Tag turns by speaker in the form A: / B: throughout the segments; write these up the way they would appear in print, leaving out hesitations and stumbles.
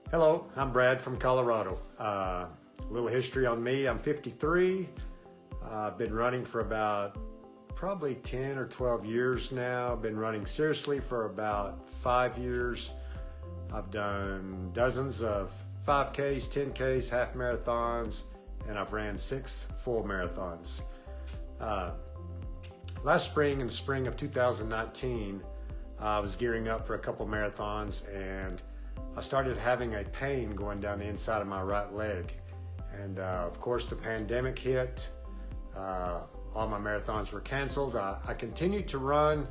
A: Hello, I'm Brad from Colorado. A little history on me. I'm 53. I've been running for about probably 10 or 12 years now. I've been running seriously for about 5 years. I've done dozens of 5Ks, 10Ks, half marathons, and I've ran 6 full marathons. Last spring, in the spring of 2019, I was gearing up for a couple marathons, and I started having a pain going down the inside of my right leg. And of course the pandemic hit. All my marathons were canceled. I continued to run.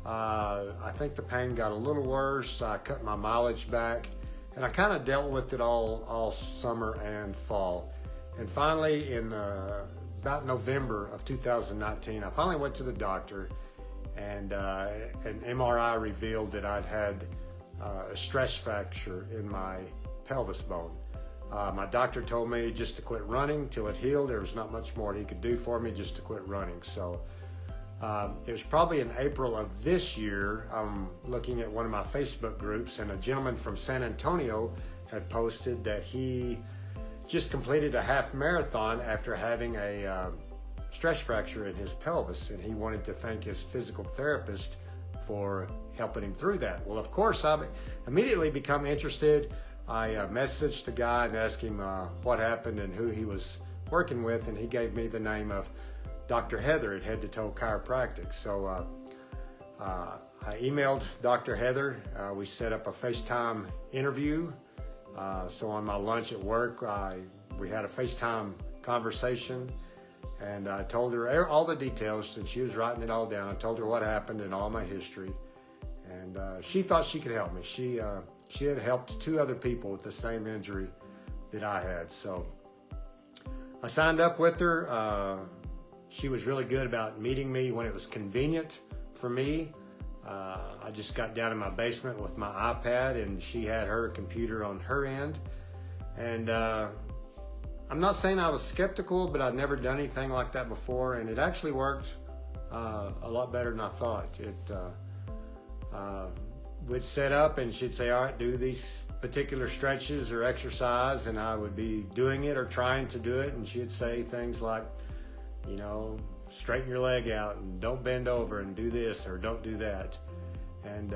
A: I think the pain got a little worse. I cut my mileage back, and I kind of dealt with it all summer and fall. And finally in about November of 2019, I finally went to the doctor, and an MRI revealed that I'd had a stress fracture in my pelvis bone. My doctor told me just to quit running till it healed. There was not much more he could do for me, just to quit running. So it was probably in April of this year. I'm looking at one of my Facebook groups, and a gentleman from San Antonio had posted that he just completed a half marathon after having a stress fracture in his pelvis, and he wanted to thank his physical therapist for helping him through that. Well, of course, I immediately become interested. I messaged the guy and asked him what happened and who he was working with, and he gave me the name of Dr. Heather at Head to Toe Chiropractic. So I emailed Dr. Heather. We set up a FaceTime interview. So on my lunch at work, we had a FaceTime conversation, and I told her all the details, and she was writing it all down. I told her what happened and all my history, and she thought she could help me. She had helped 2 other people with the same injury that I had. So I signed up with her. She was really good about meeting me when it was convenient for me. I just got down in my basement with my iPad, and she had her computer on her end. And I'm not saying I was skeptical, but I'd never done anything like that before, and it actually worked a lot better than I thought. We'd set up, and she'd say, all right, do these particular stretches or exercise, and I would be doing it or trying to do it, and she'd say things like, you know, straighten your leg out and don't bend over and do this or don't do that. And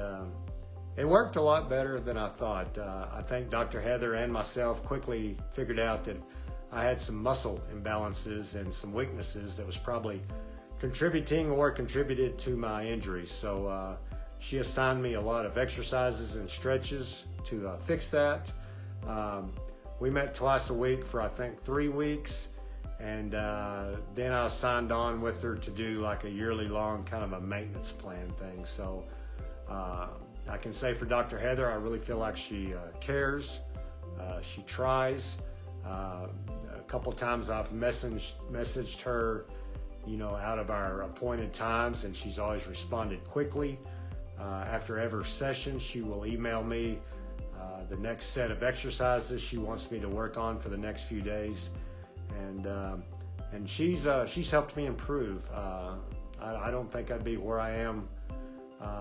A: it worked a lot better than I thought. I think Dr. Heather and myself quickly figured out that I had some muscle imbalances and some weaknesses that was probably contributed to my injury. So she assigned me a lot of exercises and stretches to fix that. We met twice a week for I think 3 weeks, and then I signed on with her to do like a yearly long kind of a maintenance plan thing. So I can say for Dr. Heather, I really feel like she cares. She tries. A couple times I've messaged her, you know, out of our appointed times, and she's always responded quickly. After every session, she will email me the next set of exercises she wants me to work on for the next few days, and she's helped me improve. I don't think I'd be where I am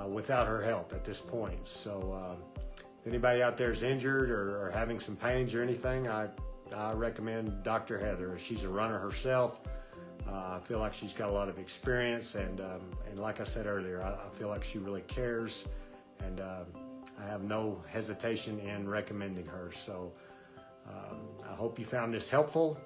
A: without her help at this point. So if anybody out there is injured or having some pains or anything, I recommend Dr. Heather. She's a runner herself. I feel like she's got a lot of experience, and like I said earlier, I feel like she really cares, and I have no hesitation in recommending her. So I hope you found this helpful,